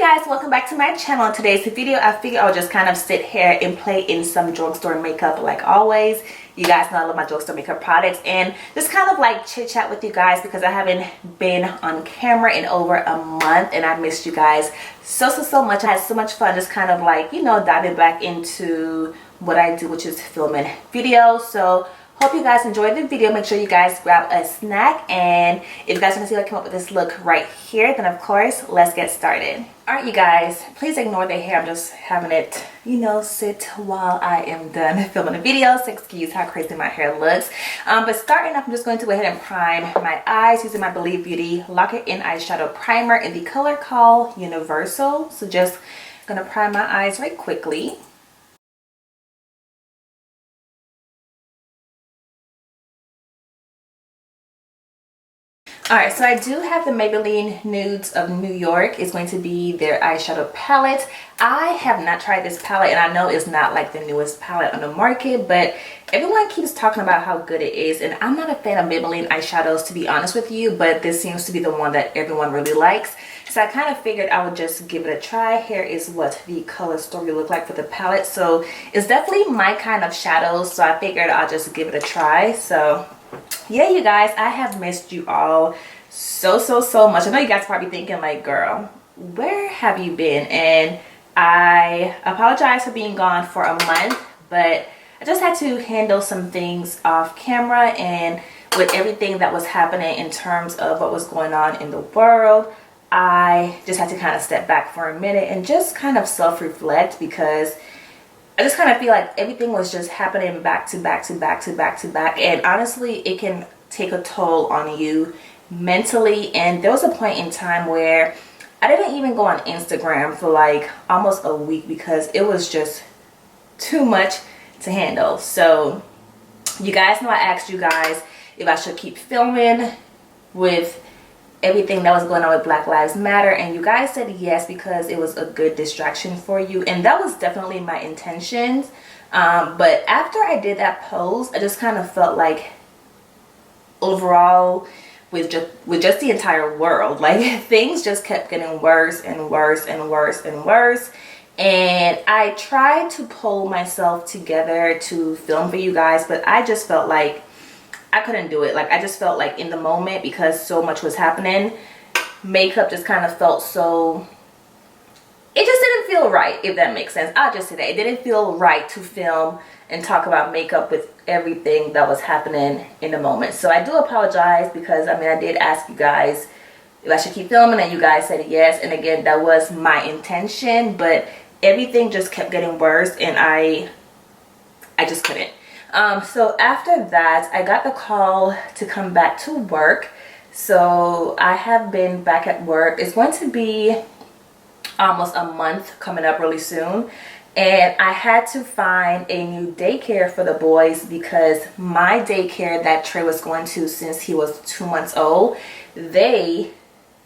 guys, welcome back to my channel. In today's video, I figured I'll just kind of sit here and play in some drugstore makeup like always. You guys know I love my drugstore makeup products, and just kind of like chit chat with you guys because I haven't been on camera in over a month and I missed you guys so much. I had so much fun just kind of like, you know, diving back into what I do, which is filming videos. So hope you guys enjoyed the video. Make sure you guys grab a snack, and if you guys want to see what I came up with this look right here, then of course let's get started. Alright you guys, please ignore the hair. I'm just having it, you know, sit while I am done filming the video, so excuse how crazy my hair looks. But starting off, I'm just going to go ahead and prime my eyes using my Believe Beauty Lock It In Eyeshadow Primer in the color called Universal. So just gonna prime my eyes right quickly. Alright, so I do have the Maybelline Nudes of New York. It's going to be their eyeshadow palette. I have not tried this palette, and I know it's not like the newest palette on the market, but everyone keeps talking about how good it is, and I'm not a fan of Maybelline eyeshadows, to be honest with you, but this seems to be the one that everyone really likes. So I kind of figured I would just give it a try. Here is what the color story look like for the palette. So it's definitely my kind of shadows, so I figured I'll just give it a try. So yeah, you guys, I have missed you all so much. I know you guys are probably thinking like, girl, where have you been? And I apologize for being gone for a month, but I just had to handle some things off camera, and with everything that was happening in terms of what was going on in the world, I just had to kind of step back for a minute and just kind of self-reflect, because I just kind of feel like everything was just happening back to back, and honestly it can take a toll on you mentally. And there was a point in time where I didn't even go on Instagram for like almost a week because it was just too much to handle. So you guys know I asked you guys if I should keep filming with everything that was going on with Black Lives Matter, and you guys said yes because it was a good distraction for you, and that was definitely my intentions. But after I did that post, I just kind of felt like overall with just the entire world, like things just kept getting worse and worse, and I tried to pull myself together to film for you guys, but I just felt like I couldn't do it. Like I just felt like in the moment, because so much was happening, makeup just kind of felt so, it just didn't feel right, if that makes sense. I'll just say that it didn't feel right to film and talk about makeup with everything that was happening in the moment. So I do apologize, because I mean I did ask you guys if I should keep filming, and you guys said yes, and again that was my intention, but everything just kept getting worse and I just couldn't. So after that, I got the call to come back to work. So I have been back at work. It's going to be almost a month coming up really soon. And I had to find a new daycare for the boys, because my daycare that Trey was going to since he was 2 months old, they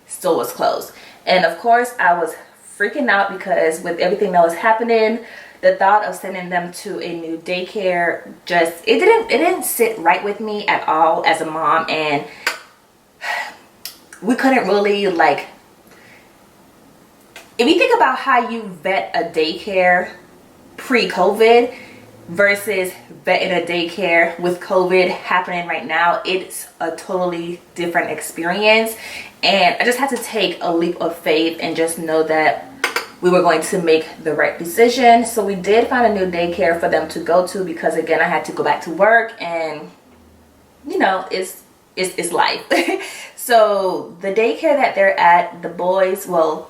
still was closed. And of course I was freaking out, because with everything that was happening, the thought of sending them to a new daycare just, it didn't sit right with me at all as a mom. And we couldn't really, like, if you think about how you vet a daycare pre-COVID versus vetting a daycare with COVID happening right now, it's a totally different experience. And I just had to take a leap of faith and just know that we were going to make the right decision. So we did find a new daycare for them to go to, because again I had to go back to work, and you know, it's life. So the daycare that they're at, the boys, well,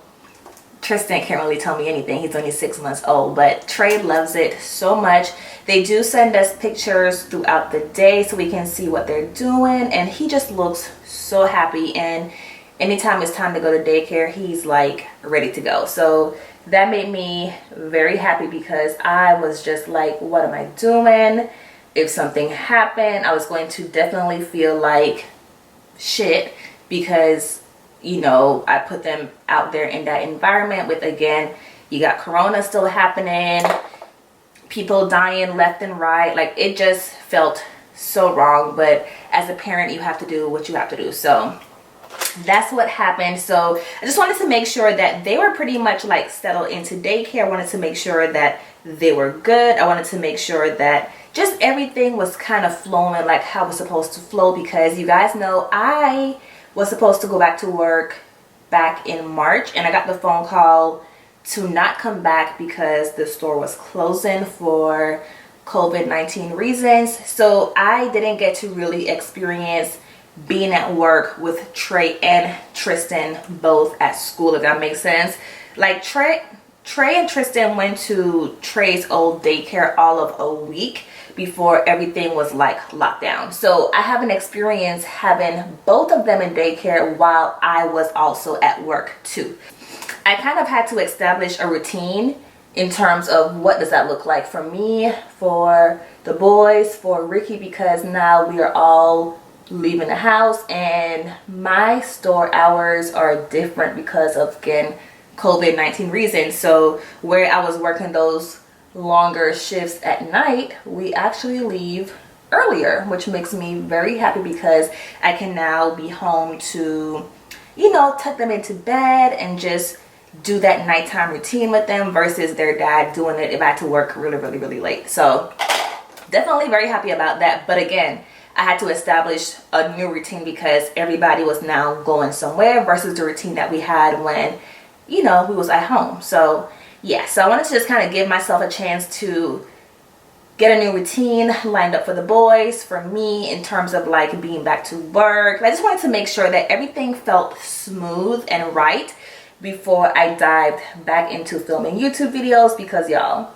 Tristan can't really tell me anything, he's only 6 months old, but Trey loves it so much. They do send us pictures throughout the day so we can see what they're doing, and he just looks so happy. And anytime it's time to go to daycare, he's like ready to go. So that made me very happy, because I was just like, what am I doing? If something happened, I was going to definitely feel like shit, because you know, I put them out there in that environment with, again, you got Corona still happening, people dying left and right. Like it just felt so wrong, but as a parent you have to do what you have to do. So that's what happened. So I just wanted to make sure that they were pretty much like settled into daycare. I wanted to make sure that they were good. I wanted to make sure that just everything was kind of flowing like how it was supposed to flow, because you guys know I was supposed to go back to work back in March, and I got the phone call to not come back because the store was closing for COVID-19 reasons. So I didn't get to really experience being at work with Trey and Tristan both at school, if that makes sense. Like Trey and Tristan went to Trey's old daycare all of a week before everything was like locked down. So I haven't experienced having both of them in daycare while I was also at work too. I kind of had to establish a routine in terms of what does that look like for me, for the boys, for Ricky, because now we are all leaving the house and my store hours are different because of, again, COVID-19 reasons. So where I was working those longer shifts at night, we actually leave earlier, which makes me very happy because I can now be home to, you know, tuck them into bed and just do that nighttime routine with them versus their dad doing it if I had to work really late. So definitely very happy about that. But again, I had to establish a new routine because everybody was now going somewhere versus the routine that we had when, you know, we was at home. So yeah, so I wanted to just kind of give myself a chance to get a new routine lined up for the boys, for me, in terms of like being back to work. I just wanted to make sure that everything felt smooth and right before I dived back into filming YouTube videos, because y'all,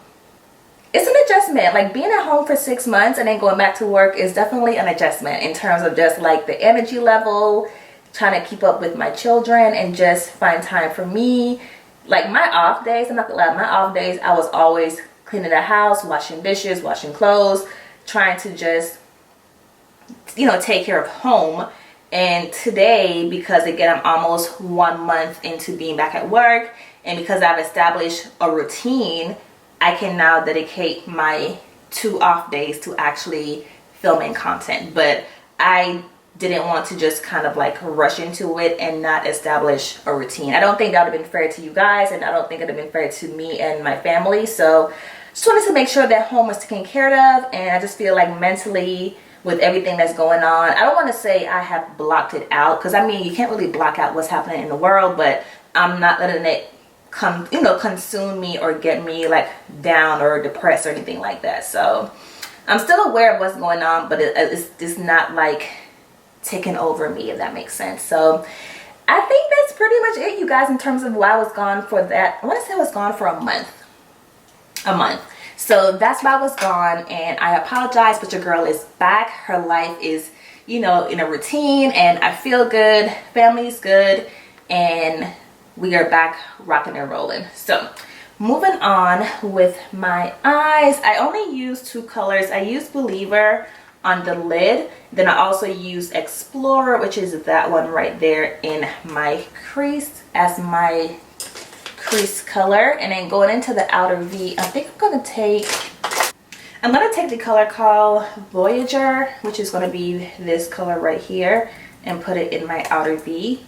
it's an adjustment. Like being at home for 6 months and then going back to work is definitely an adjustment in terms of just like the energy level, trying to keep up with my children and just find time for me. Like my off days, I'm not gonna lie, my off days I was always cleaning the house, washing dishes, washing clothes, trying to just, you know, take care of home. And today, because again I'm almost 1 month into being back at work, and because I've established a routine, I can now dedicate my 2 off days to actually filming content. But I didn't want to just kind of like rush into it and not establish a routine. I don't think that would have been fair to you guys, and I don't think it would have been fair to me and my family. So just wanted to make sure that home was taken care of, and I just feel like mentally with everything that's going on, I don't want to say I have blocked it out, because I mean you can't really block out what's happening in the world, but I'm not letting it come, you know, consume me or get me like down or depressed or anything like that. So I'm still aware of what's going on, but it's not like taking over me, if that makes sense. So I think that's pretty much it, you guys, in terms of why I was gone for that. I want to say I was gone for a month. So that's why I was gone, and I apologize, but your girl is back. Her life is, you know, in a routine, and I feel good, family's good, and we are back rocking and rolling. So moving on with my eyes, I only use 2 colors. I use Believer on the lid, then I also use Explorer, which is that one right there in my crease, as my crease color. And then going into the outer V, I think I'm gonna take the color called Voyager, which is gonna be this color right here, and put it in my outer V.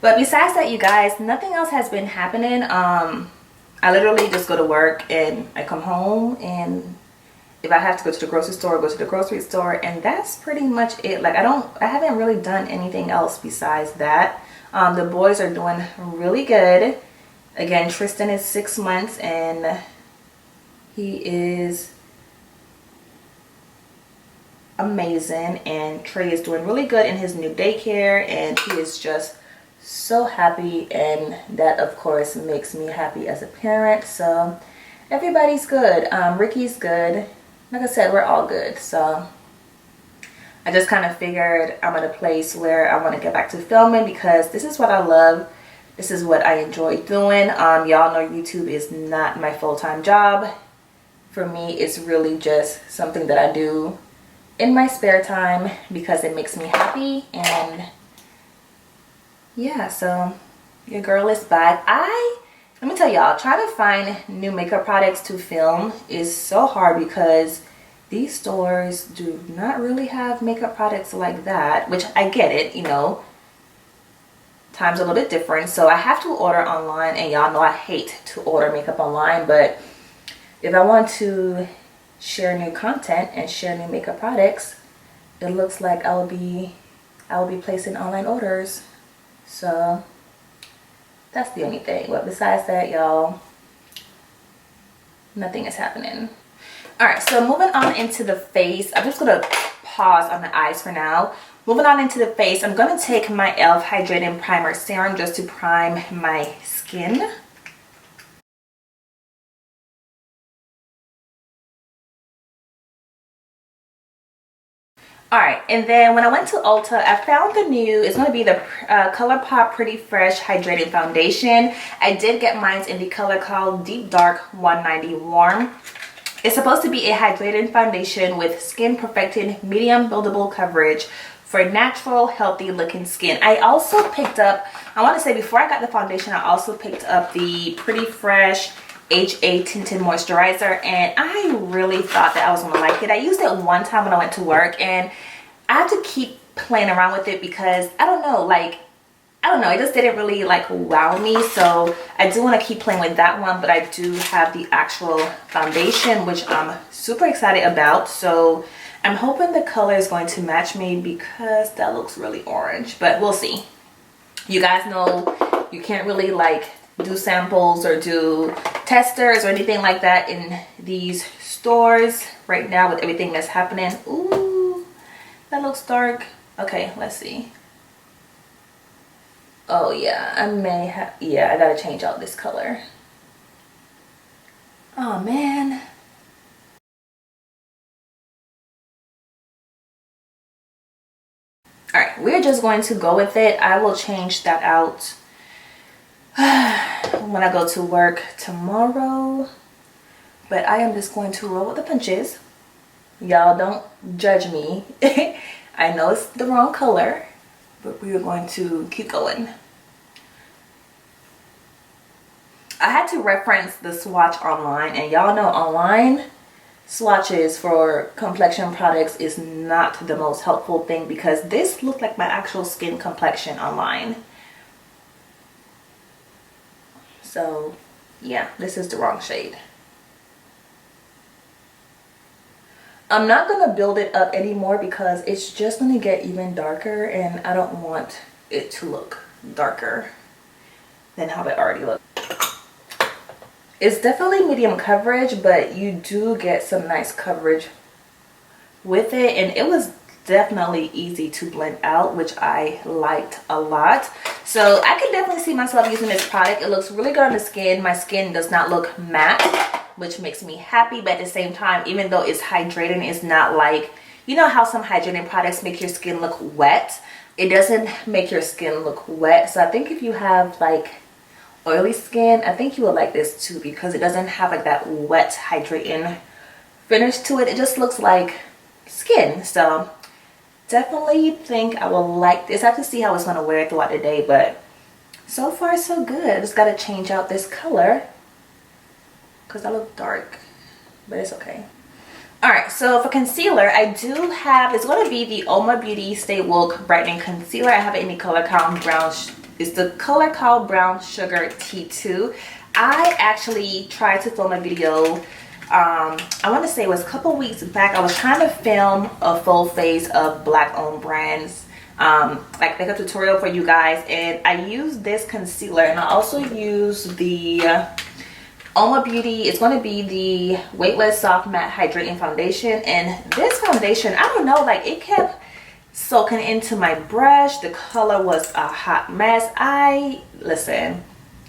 But besides that, you guys, nothing else has been happening. I literally just go to work and I come home, and if I have to go to the grocery store, go to the grocery store, and that's pretty much it. Like I haven't really done anything else besides that. The boys are doing really good. Again, Tristan is 6 months and he is amazing, and Trey is doing really good in his new daycare, and he is just so happy, and that of course makes me happy as a parent. So everybody's good. Ricky's good. Like I said, we're all good. So I just kind of figured I'm at a place where I want to get back to filming, because this is what I love. This is what I enjoy doing. Y'all know YouTube is not my full-time job. For me, it's really just something that I do in my spare time because it makes me happy. And yeah, so your girl is back. Let me tell y'all, trying to find new makeup products to film is so hard because these stores do not really have makeup products like that, which I get it, you know. time's a little bit different, so I have to order online, and y'all know I hate to order makeup online, but if I want to share new content and share new makeup products, it looks like I will be placing online orders. So that's the only thing, but besides that, y'all, nothing is happening. All right, so moving on into the face, I'm just gonna pause on the eyes for now. Moving on into the face, I'm gonna take my E.L.F. Hydrating Primer Serum just to prime my skin. Alright, and then when I went to Ulta, I found the new, it's going to be the Colourpop Pretty Fresh Hydrating Foundation. I did get mine in the color called Deep Dark 190 Warm. It's supposed to be a hydrating foundation with skin perfecting medium buildable coverage for natural, healthy looking skin. I also picked up, I want to say before I got the foundation, I also picked up the Pretty Fresh HA Tinted Moisturizer, and I really thought that I was gonna like it. I used it one time when I went to work, and I had to keep playing around with it because I don't know, it just didn't really like wow me. So I do want to keep playing with that one, but I do have the actual foundation, which I'm super excited about. So I'm hoping the color is going to match me because that looks really orange, but we'll see. You guys know you can't really like do samples or do testers or anything like that in these stores right now with everything that's happening. Ooh, that looks dark. Okay, let's see. Oh yeah, I may have, yeah, I gotta change out this color. Oh man. All right, we're just going to go with it. I will change that out when I go to work tomorrow, but I am just going to roll with the punches. Y'all don't judge me. I know it's the wrong color, but we are going to keep going. I had to reference the swatch online, and y'all know online swatches for complexion products is not the most helpful thing because this looked like my actual skin complexion online. So yeah, this is the wrong shade. I'm not gonna build it up anymore because it's just gonna get even darker, and I don't want it to look darker than how it already looks. It's definitely medium coverage, but you do get some nice coverage with it, and it was definitely easy to blend out, which I liked a lot. So I can definitely see myself using this product. It looks really good on the skin. My skin does not look matte, which makes me happy, but at the same time, even though it's hydrating, it's not like, you know how some hydrating products make your skin look wet? It doesn't make your skin look wet. So I think if you have like oily skin, I think you will like this too because it doesn't have like that wet hydrating finish to it. It just looks like skin. So definitely think I will like this. I have to see how it's going to wear throughout the day, but so far so good. I just got to change out this color because I look dark, but it's okay. All right, so for concealer, I do have, it's going to be the Uoma Beauty Stay Woke Brightening Concealer. I have it in the color called brown. It's the color called Brown Sugar T2. I actually tried to film a video, I want to say it was a couple weeks back. I was trying to film a full face of black owned brands, like makeup tutorial for you guys, and I used this concealer, and I also used the Uoma Beauty. It's going to be the Weightless Soft Matte Hydrating Foundation, and this foundation, I don't know, like it kept soaking into my brush. The color was a hot mess. Listen,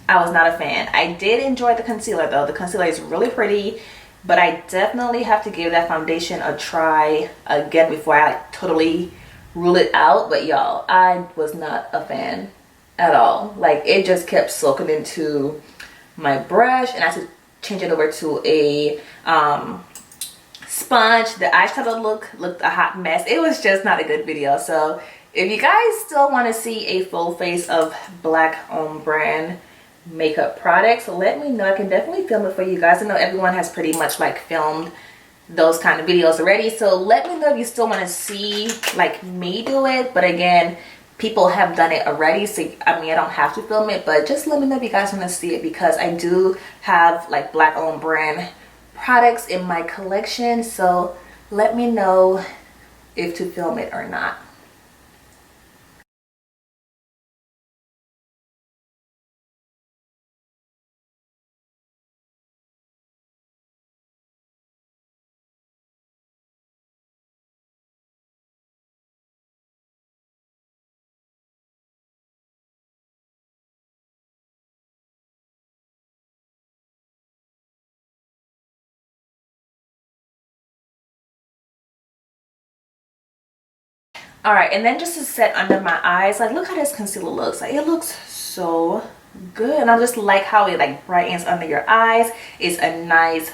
I was not a fan. I did enjoy the concealer though. The concealer is really pretty, but I definitely have to give that foundation a try again before I totally rule it out. But y'all, I was not a fan at all. Like it just kept soaking into my brush, and I had to change it over to a sponge. The eyeshadow looked a hot mess. It was just not a good video. So if you guys still want to see a full face of black owned brand makeup products, let me know. I can definitely film it for you guys. I know everyone has pretty much like filmed those kind of videos already, so let me know if you still want to see like me do it. But again, people have done it already, so I mean I don't have to film it, but just let me know if you guys want to see it, because I do have like black owned brand products in my collection, so let me know if to film it or not. All right, and then just to set under my eyes, like look how this concealer looks. Like it looks so good, and I just like how it like brightens under your eyes. It's a nice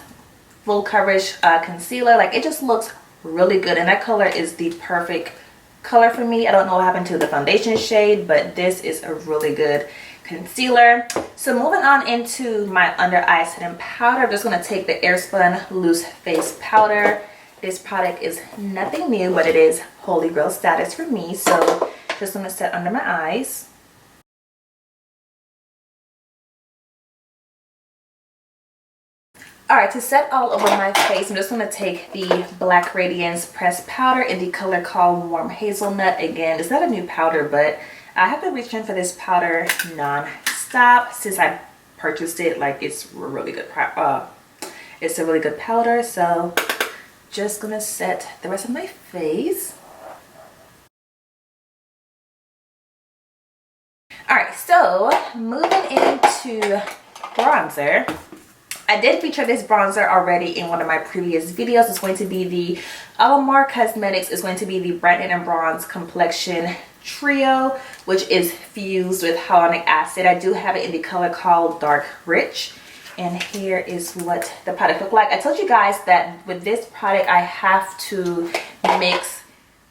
full coverage concealer. Like it just looks really good, and that color is the perfect color for me. I don't know what happened to the foundation shade, but this is a really good concealer. So moving on into my under eye setting powder, I'm just going to take the Airspun loose face powder. This product is nothing new, but it is holy grail status for me, so just going to set under my eyes. All right, to set all over my face, I'm just going to take the Black Radiance pressed powder in the color called Warm Hazelnut. Again, it's not a new powder, but I have been reaching for this powder non-stop since I purchased it. Like it's a really good powder, so just gonna set the rest of my face. All right, so moving into bronzer. I did feature this bronzer already in one of my previous videos. It's going to be the Alamar Cosmetics. It's going to be the Brighten and Bronze Complexion Trio, which is fused with hyaluronic acid. I do have it in the color called Dark Rich. And here is what the product looks like. I told you guys that with this product, I have to mix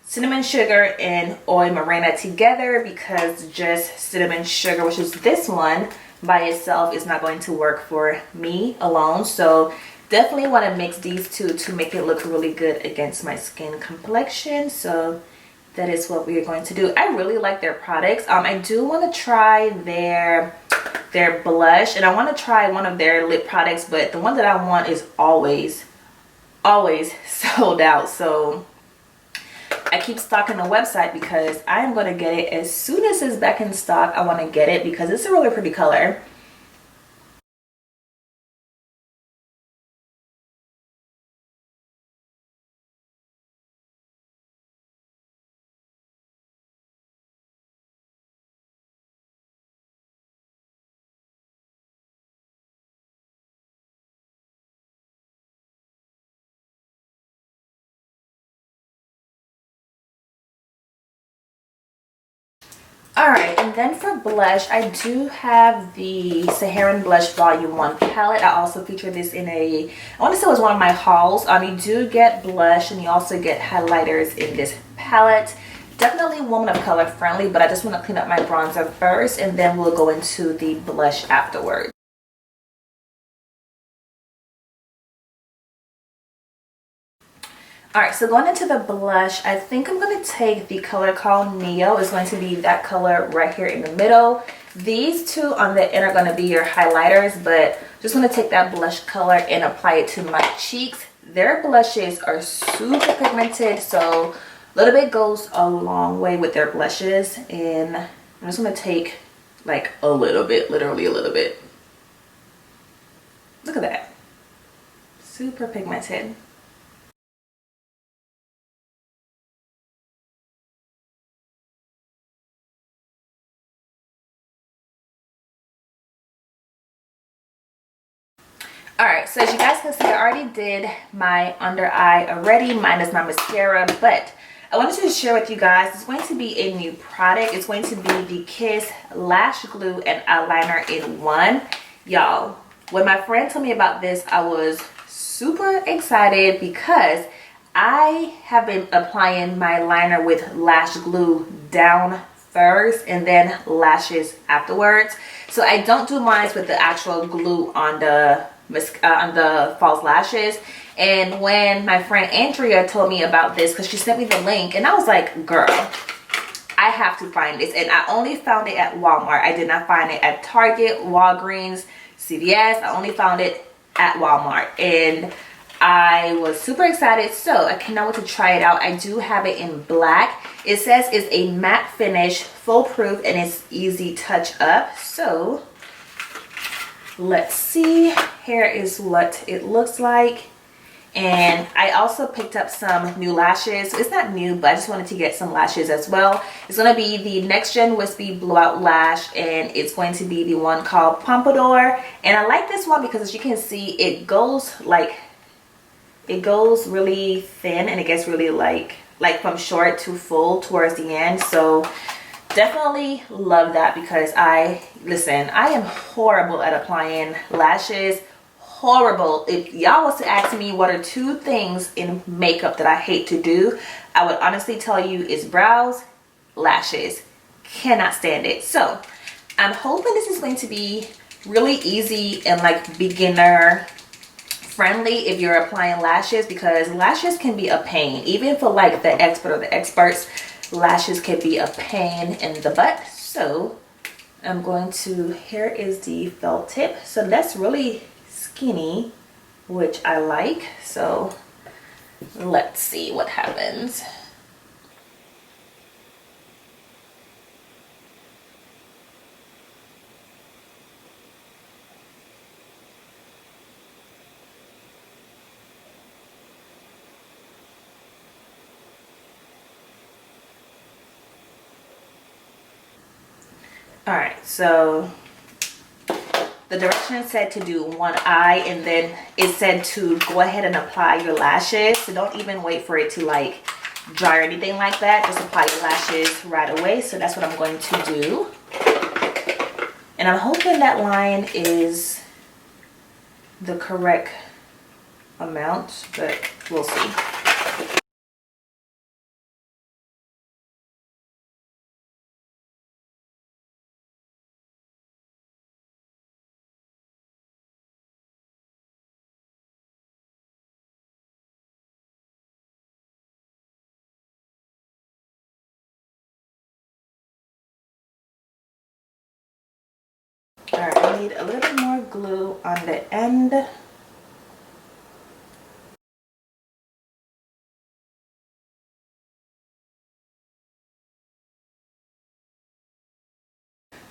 cinnamon sugar and oil morena together, because just cinnamon sugar, which is this one, by itself is not going to work for me alone. So definitely want to mix these two to make it look really good against my skin complexion. So that is what we are going to do. I really like their products. I do want to try their blush, and I want to try one of their lip products, but the one that I want is always sold out. So I keep stocking the website because I am going to get it as soon as it's back in stock. I want to get it because it's a really pretty color. Alright, and then for blush, I do have the Saharan Blush Volume 1 palette. I also featured this in I want to say it was one of my hauls. You do get blush, and you also get highlighters in this palette. Definitely woman of color friendly, but I just want to clean up my bronzer first, and then we'll go into the blush afterwards. Alright, so going into the blush, I think I'm going to take the color called Neo. It's going to be that color right here in the middle. These two on the end are going to be your highlighters, but just going to take that blush color and apply it to my cheeks. Their blushes are super pigmented, so a little bit goes a long way with their blushes. And I'm just going to take like a little bit, literally a little bit. Look at that. Super pigmented. Alright, so as you guys can see, I already did my under eye already, minus my mascara, but I wanted to share with you guys, it's going to be a new product. It's going to be the Kiss Lash Glue and Eyeliner in one. Y'all, when my friend told me about this, I was super excited because I have been applying my liner with lash glue down first and then lashes afterwards. So I don't do mine with the actual glue on the false lashes. And when my friend Andrea told me about this, because she sent me the link, and I was like, girl, I I have to find this, and I only found it at Walmart. I did not find it at Target, Walgreens, CVS. I only found it at Walmart, and I was super excited, so I cannot wait to try it out. I do have it in black. It says it's a matte finish, foolproof, and it's easy touch up. So let's see. Here is what it looks like. And I also picked up some new lashes. It's not new, but I just wanted to get some lashes as well. It's going to be the Next Gen Wispy Blowout Lash, and it's going to be the one called Pompadour. And I like this one because, as you can see, it goes really thin, and it gets really like from short to full towards the end. So definitely love that, because I am horrible at applying lashes. Horrible. If y'all was to ask me what are 2 things in makeup that I hate to do, I would honestly tell you is brows, lashes. Cannot stand it. So I'm hoping this is going to be really easy and like beginner friendly if you're applying lashes, because lashes can be a pain. Even for like the expert or the experts, lashes can be a pain in the butt. So I'm going to, here is the felt tip. So that's really skinny, which I like. So let's see what happens. All right, so the directions said to do one eye, and then it said to go ahead and apply your lashes. So don't even wait for it to like dry or anything like that. Just apply your lashes right away. So that's what I'm going to do. And I'm hoping that line is the correct amount, but we'll see. All right, I need a little bit more glue on the end. That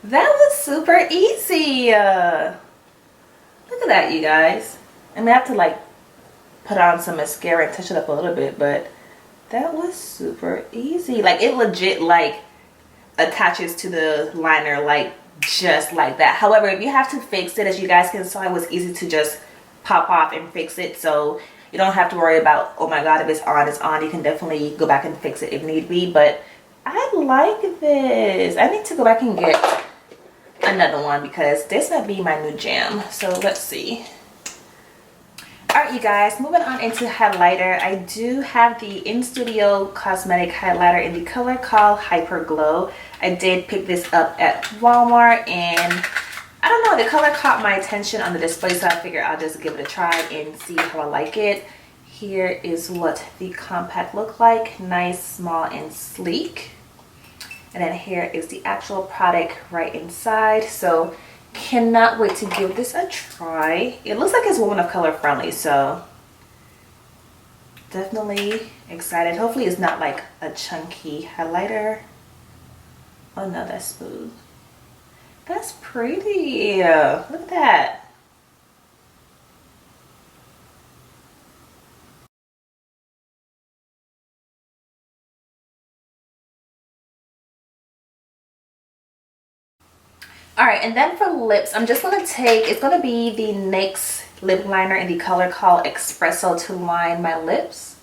was super easy. Look at that, you guys. I mean, I have to like put on some mascara and touch it up a little bit, but that was super easy. Like, it legit like attaches to the liner like just like that. However, if you have to fix it, as you guys can saw, it was easy to just pop off and fix it. So you don't have to worry about, oh my god, if it's on, it's on. You can definitely go back and fix it if need be. But I like this. I need to go back and get another one, because this might be my new jam. So let's see. Alright, you guys, moving on into highlighter. I do have the InStudio cosmetic highlighter in the color called Hyper Glow. I did pick this up at Walmart, and I don't know, the color caught my attention on the display, so I figured I'll just give it a try and see how I like it. Here is what the compact look like. Nice, small, and sleek. And then here is the actual product right inside. So cannot wait to give this a try. It looks like it's woman of color friendly, so definitely excited. Hopefully it's not like a chunky highlighter. Oh no, that's smooth. That's pretty. Look at that. All right, and then for lips, I'm just gonna take, it's gonna be the NYX lip liner in the color called Espresso to line my lips.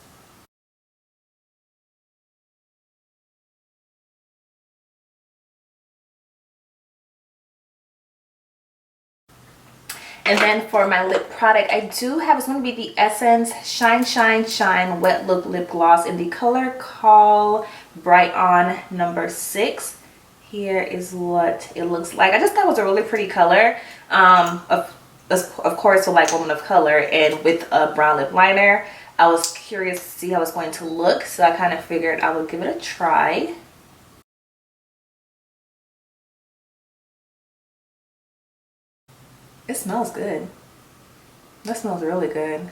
And then for my lip product, I do have, it's going to be the Essence Shine Shine Shine Wet Look Lip Gloss in the color called Brighten number 6. Here is what it looks like. I just thought it was a really pretty color. Of course, for like woman of color and with a brown lip liner. I was curious to see how it's going to look, so I kind of figured I would give it a try. It smells good. That smells really good.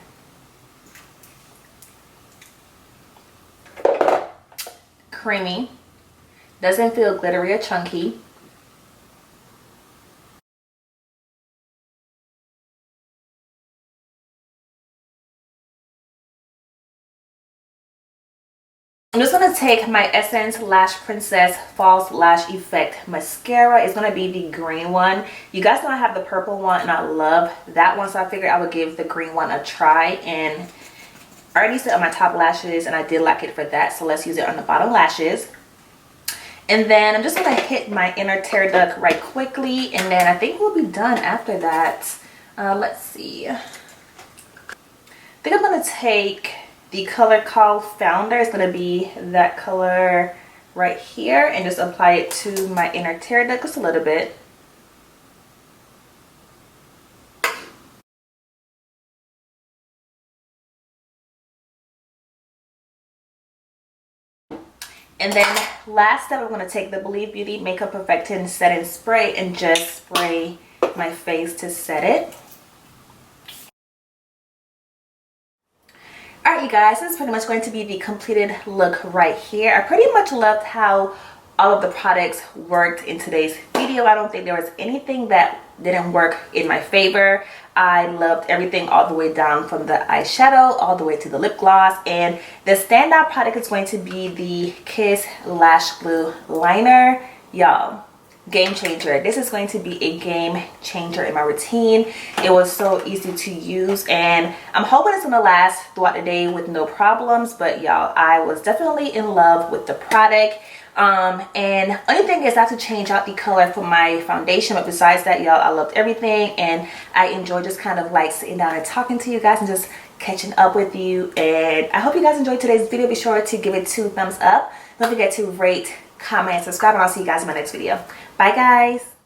Creamy. Doesn't feel glittery or chunky. I'm just going to take my Essence Lash Princess False Lash Effect Mascara. It's going to be the green one. You guys know I have the purple one and I love that one, so I figured I would give the green one a try. And I already set on my top lashes and I did like it for that, so let's use it on the bottom lashes. And then I'm just going to hit my inner tear duct right quickly, and then I think we'll be done after that. Let's see. I think I'm going to take the color called Founder. It's going to be that color right here, and just apply it to my inner tear duct just a little bit. And then last step, I'm going to take the Believe Beauty Makeup Perfecting Setting Spray and just spray my face to set it. Alright you guys, this is pretty much going to be the completed look right here. I pretty much loved how all of the products worked in today's video. I don't think there was anything that didn't work in my favor. I loved everything all the way down from the eyeshadow all the way to the lip gloss. And the standout product is going to be the Kiss Lash Glue Liner. Y'all, game changer. This is going to be a game changer in my routine. It was so easy to use, and I'm hoping it's gonna last throughout the day with no problems. But y'all, I was definitely in love with the product. And only thing is I have to change out the color for my foundation, but besides that, y'all, I loved everything, and I enjoyed just kind of like sitting down and talking to you guys and just catching up with you. And I hope you guys enjoyed today's video. Be sure to give it 2 thumbs up. Don't forget to rate, comment, subscribe, and I'll see you guys in my next video. Bye guys.